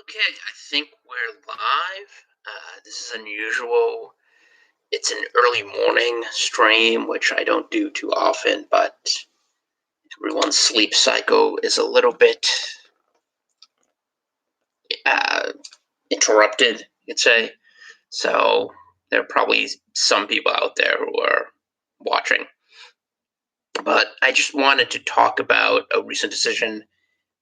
Okay, I think we're live. This is unusual. It's an early morning stream, which I don't do too often, but everyone's sleep cycle is a little bit uh, interrupted, you could say. So there are probably some people out there who are watching. But I just wanted to talk about a recent decision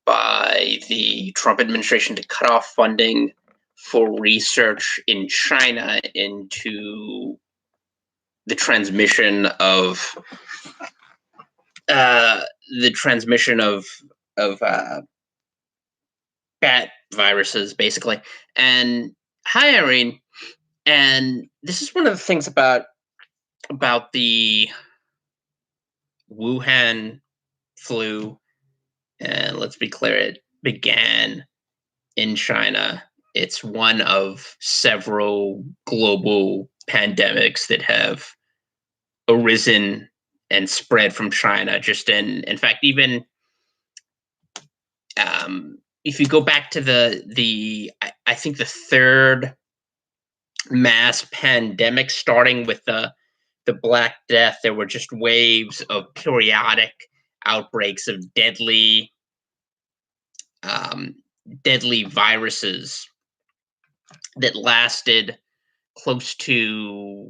by the Trump administration to cut off funding for research in China into the transmission of uh, the transmission of bat viruses, basically. And hi, Irene. And this is one of the things about the Wuhan flu. And let's be clear, it began in China. It's one of several global pandemics that have arisen and spread from China. Just in fact, even if you go back to I think the third mass pandemic, starting with the Black Death, there were just waves of periodic outbreaks of um, deadly viruses that lasted close to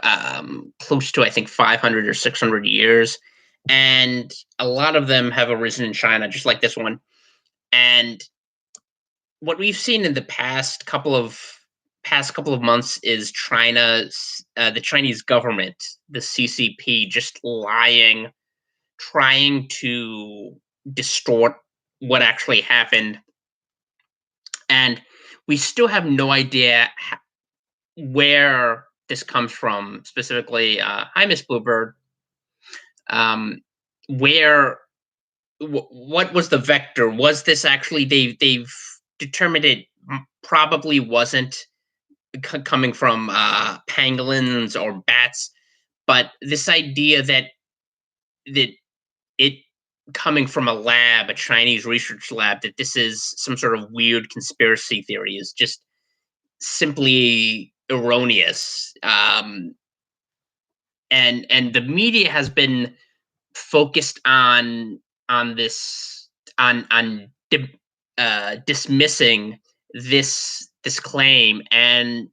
I think 500 or 600 years, and a lot of them have arisen in China, just like this one. And what we've seen in the past couple of months is the Chinese government, the CCP, just lying, trying to distort what actually happened, and we still have no idea where this comes from specifically. Hi, Miss Bluebird. Um, where what was the vector? Was this actually they've determined it probably wasn't coming from pangolins or bats, but this idea that it coming from a lab, a Chinese research lab, that this is some sort of weird conspiracy theory is just simply erroneous. And the media has been focused on this on dismissing this claim. And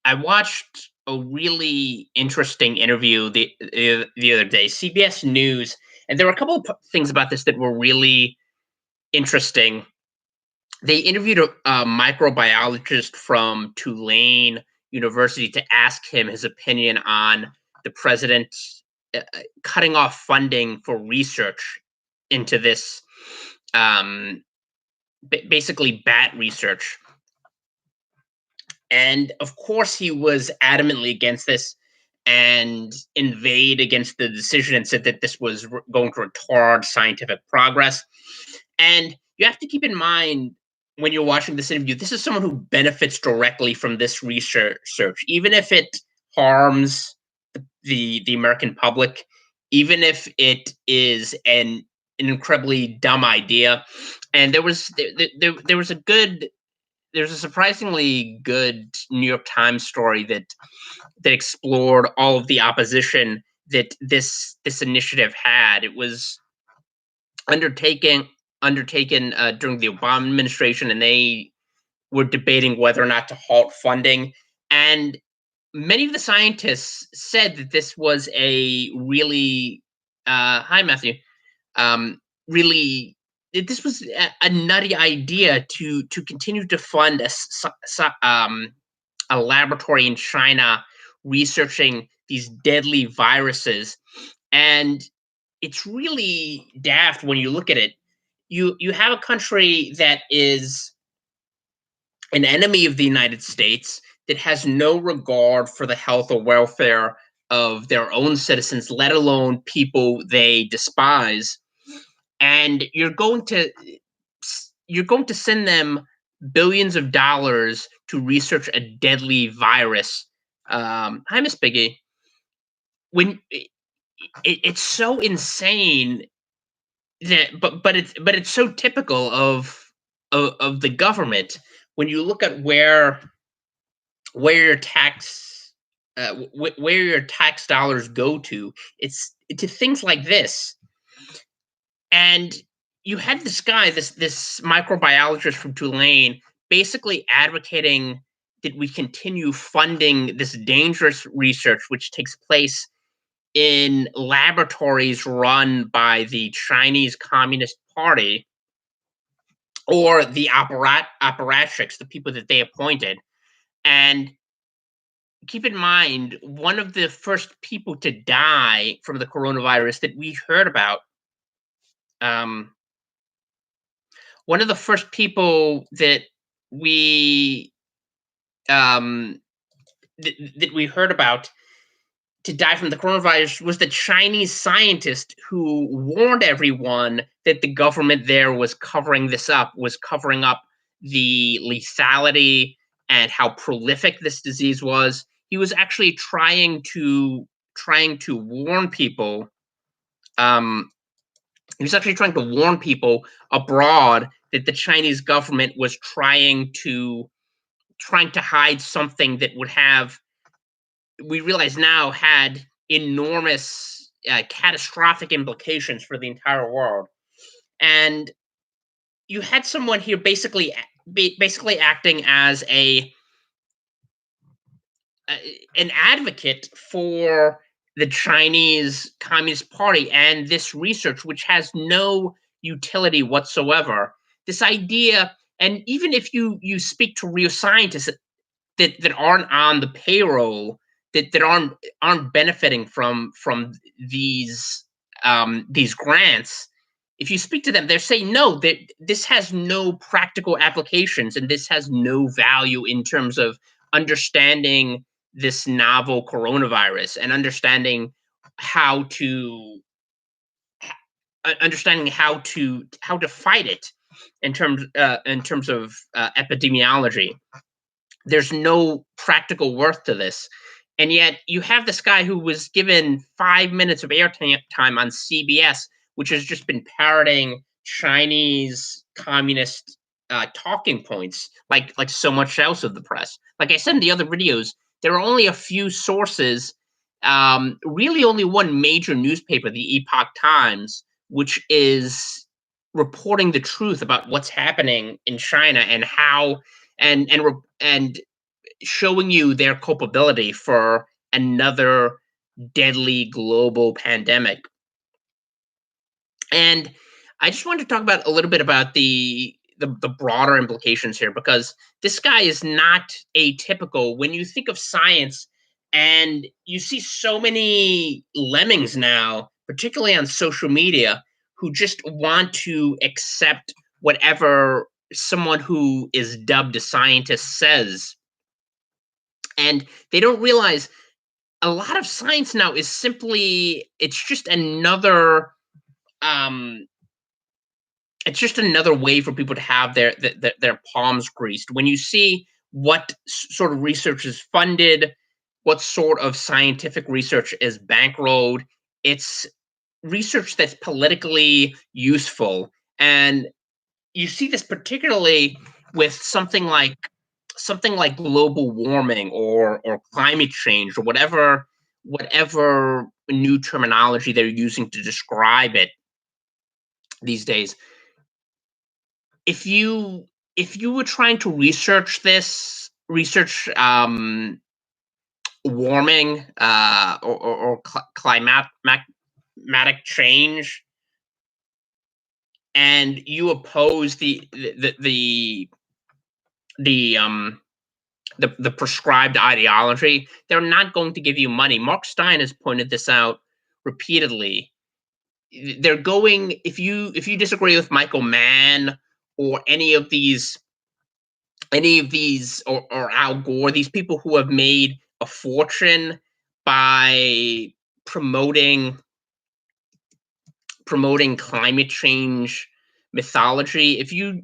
I watched a really interesting interview the other day, CBS News, and there were a couple of things about this that were really interesting. They interviewed a microbiologist from Tulane University to ask him his opinion on the president cutting off funding for research into this, um, basically bat research. And of course, he was adamantly against this and inveighed against the decision and said that this was going to retard scientific progress. And you have to keep in mind when you're watching this interview, this is someone who benefits directly from this research, even if it harms the American public, even if it is an incredibly dumb idea. And there was there's a surprisingly good New York Times story that explored all of the opposition that this initiative had. It was undertaken undertaken during the Obama administration, and they were debating whether or not to halt funding. And many of the scientists said that this was a really hi Matthew, really this was a nutty idea to continue to fund a laboratory in China researching these deadly viruses. And it's really daft when you look at it. You have a country that is an enemy of the United States, that has no regard for the health or welfare of their own citizens, let alone people they despise. And you're going to send them billions of dollars to research a deadly virus. Hi, Miss Piggy. When it's so insane that, but it's so typical of the government, when you look at where your where your tax dollars go to, it's to things like this. And you had this guy, this microbiologist from Tulane, basically advocating that we continue funding this dangerous research, which takes place in laboratories run by the Chinese Communist Party or the apparatchiks, the people that they appointed. And keep in mind, one of the first people to die from the coronavirus that we heard about, um, one of the first people that we um, that we heard about to die from the coronavirus was the Chinese scientist who warned everyone that the government there was covering this up, was covering up the lethality and how prolific this disease was. He was actually trying to warn people. Um, he was actually trying to warn people abroad that the Chinese government was trying to hide something that would have, we realize now, had enormous catastrophic implications for the entire world. And you had someone here basically acting as an advocate for the Chinese Communist Party and this research, which has no utility whatsoever. This idea, and even if you speak to real scientists that aren't on the payroll, that aren't benefiting from these grants, if you speak to them, they're saying no, that this has no practical applications and this has no value in terms of understanding this novel coronavirus and how to how to fight it in terms of epidemiology. There's no practical worth to this. And yet you have this guy who was given 5 minutes of airtime on CBS, which has just been parroting Chinese communist talking points, like so much else of the press. Like I said in the other videos, there are only a few sources, really only one major newspaper, the Epoch Times, which is reporting the truth about what's happening in China and how and showing you their culpability for another deadly global pandemic. And I just wanted to talk about a little bit about the broader implications here, because this guy is not atypical. When you think of science, and you see so many lemmings now, particularly on social media, who just want to accept whatever someone who is dubbed a scientist says. And they don't realize a lot of science now is simply, um it's just another way for people to have their palms greased. When you see what sort of research is funded, what sort of scientific research is bankrolled, it's research that's politically useful. And you see this particularly with something like global warming or climate change, or whatever new terminology they're using to describe it these days. If you were trying to research warming, or climatic change, and you oppose the the prescribed ideology, they're not going to give you money. Mark Stein has pointed this out repeatedly. They're going, if you disagree with Michael Mann or or Al Gore, these people who have made a fortune by promoting climate change mythology, if you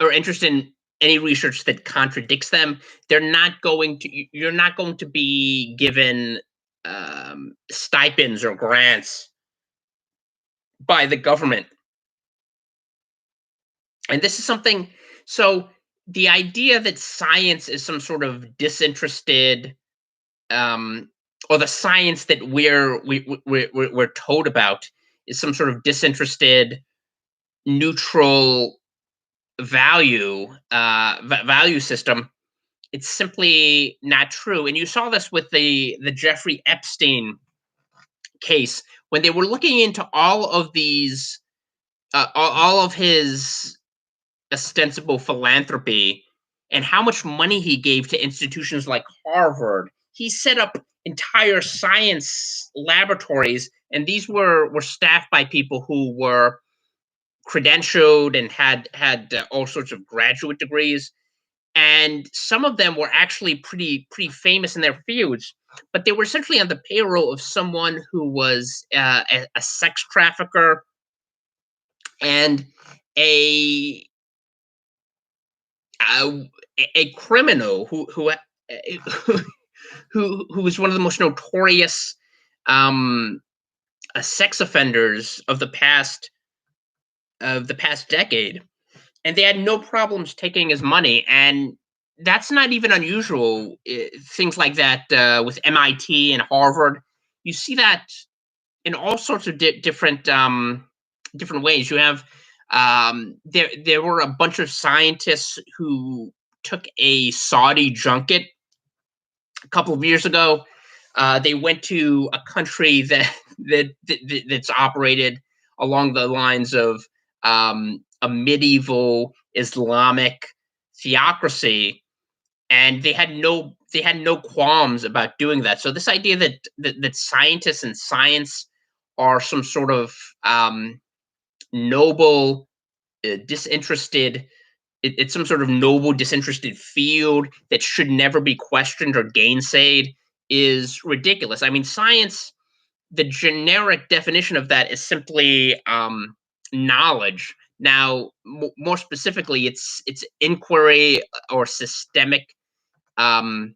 are interested in any research that contradicts them, you're not going to be given stipends or grants by the government. And this is something. So the idea that science is some sort of disinterested, um, or the science that we're told about is some sort of disinterested, neutral value system. It's simply not true. And you saw this with the Jeffrey Epstein case when they were looking into all of these, all of his ostensible philanthropy and how much money he gave to institutions like Harvard. He set up entire science laboratories, and these were staffed by people who were credentialed and had all sorts of graduate degrees, and some of them were actually pretty famous in their fields, but they were essentially on the payroll of someone who was a sex trafficker and a a, a criminal who was one of the most notorious um, sex offenders of the past decade, and they had no problems taking his money. And that's not even unusual. Things like that with MIT and Harvard, you see that in all sorts of different ways. You have there were a bunch of scientists who took a Saudi junket a couple of years ago. They went to a country that's operated along the lines of a medieval Islamic theocracy, and they had no qualms about doing that. So this idea that scientists and science are some sort of noble, disinterested. It's some sort of noble, disinterested field that should never be questioned or gainsaid is ridiculous. I mean, science. The generic definition of that is simply knowledge. Now, more specifically, it's inquiry or systemic um,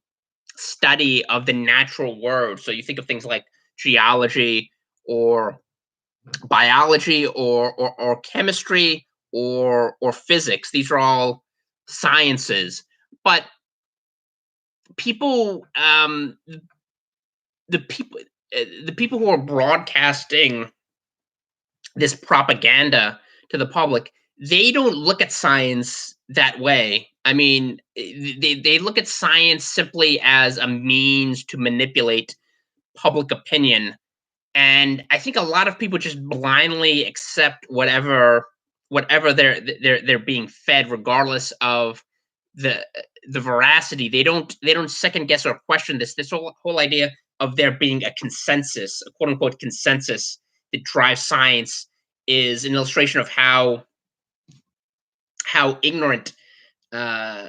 study of the natural world. So you think of things like geology or biology or chemistry or physics. These are all sciences, but people the people the people who are broadcasting this propaganda to the public, they don't look at science that way. I mean, they look at science simply as a means to manipulate public opinion. And I think a lot of people just blindly accept whatever they're being fed, regardless of the the veracity. They don't second guess or question this whole idea of there being a consensus, a quote unquote consensus that drives science, is an illustration of how ignorant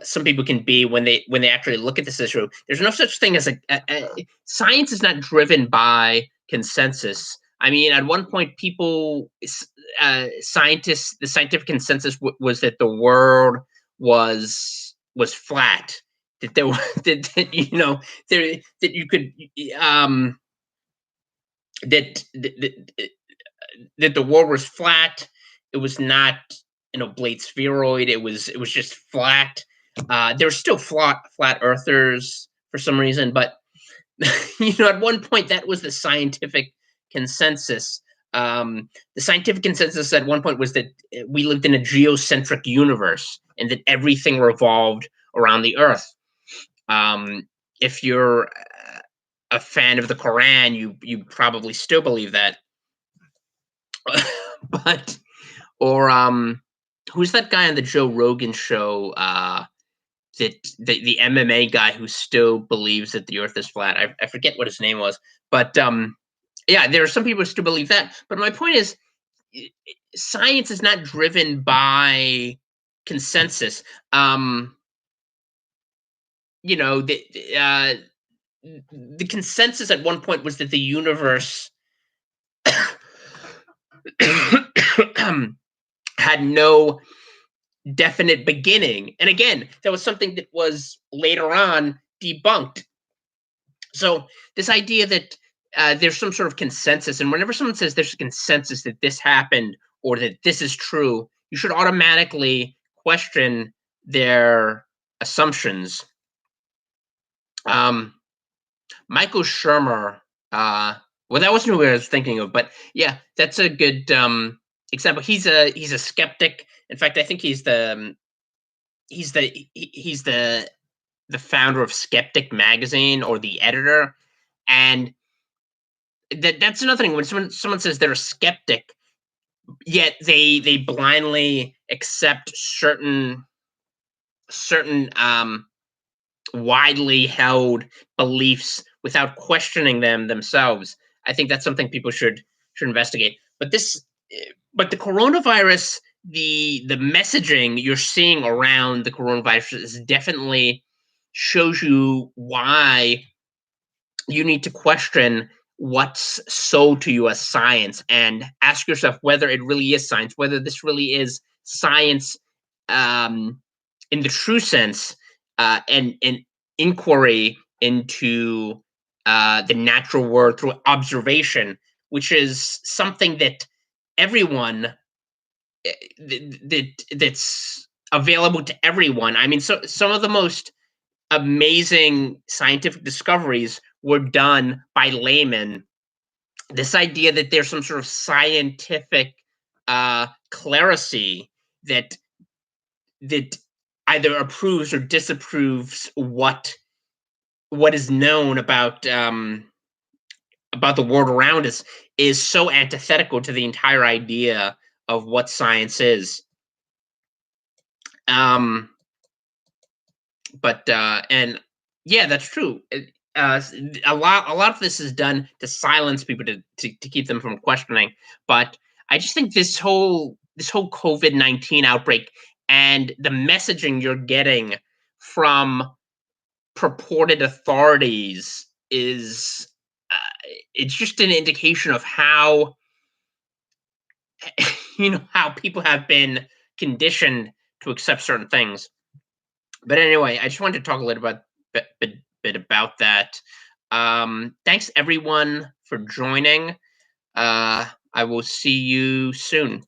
some people can be when they actually look at this issue. There's no such thing as science is not driven by consensus. I mean, at one point, scientists, the scientific consensus was that the world was flat. That there were there that you could that that the world was flat. It was not an oblate spheroid. It was just flat. There's still flat earthers for some reason, but at one point that was the scientific consensus. The scientific consensus at one point was that we lived in a geocentric universe and that everything revolved around the Earth. If you're a fan of the Quran, you probably still believe that. But or who's that guy on the Joe Rogan show? That the MMA guy who still believes that the Earth is flat. I forget what his name was, but yeah, there are some people who still believe that. But my point is, science is not driven by consensus. You know, the consensus at one point was that the universe had no definite beginning. And again, that was something that was later on debunked. So this idea that there's some sort of consensus, and whenever someone says there's a consensus that this happened or that this is true, you should automatically question their assumptions. Um, Michael Shermer, uh, well, that wasn't who I was thinking of, but yeah, that's a good example. He's a skeptic. In fact, I think he's the founder of Skeptic Magazine, or the editor, and that's another thing. When someone says they're a skeptic, yet they blindly accept certain widely held beliefs without questioning them themselves. I think that's something people should investigate. But the coronavirus, the messaging you're seeing around the coronavirus is definitely shows you why you need to question what's sold to you as science, and ask yourself whether it really is science, whether this really is science, um, in the true sense, and inquiry into the natural world through observation, which is something that everyone that's available to everyone. I mean, so some of the most amazing scientific discoveries were done by laymen. This idea that there's some sort of scientific clerisy that that either approves or disapproves what is known about the world around us is so antithetical to the entire idea of what science is. Um, and yeah, that's true. A lot of this is done to silence people, to keep them from questioning. But I just think this whole COVID-19 outbreak and the messaging you're getting from purported authorities is it's just an indication of how how people have been conditioned to accept certain things. But anyway, I just wanted to talk a little bit about that. Thanks everyone for joining. I will see you soon.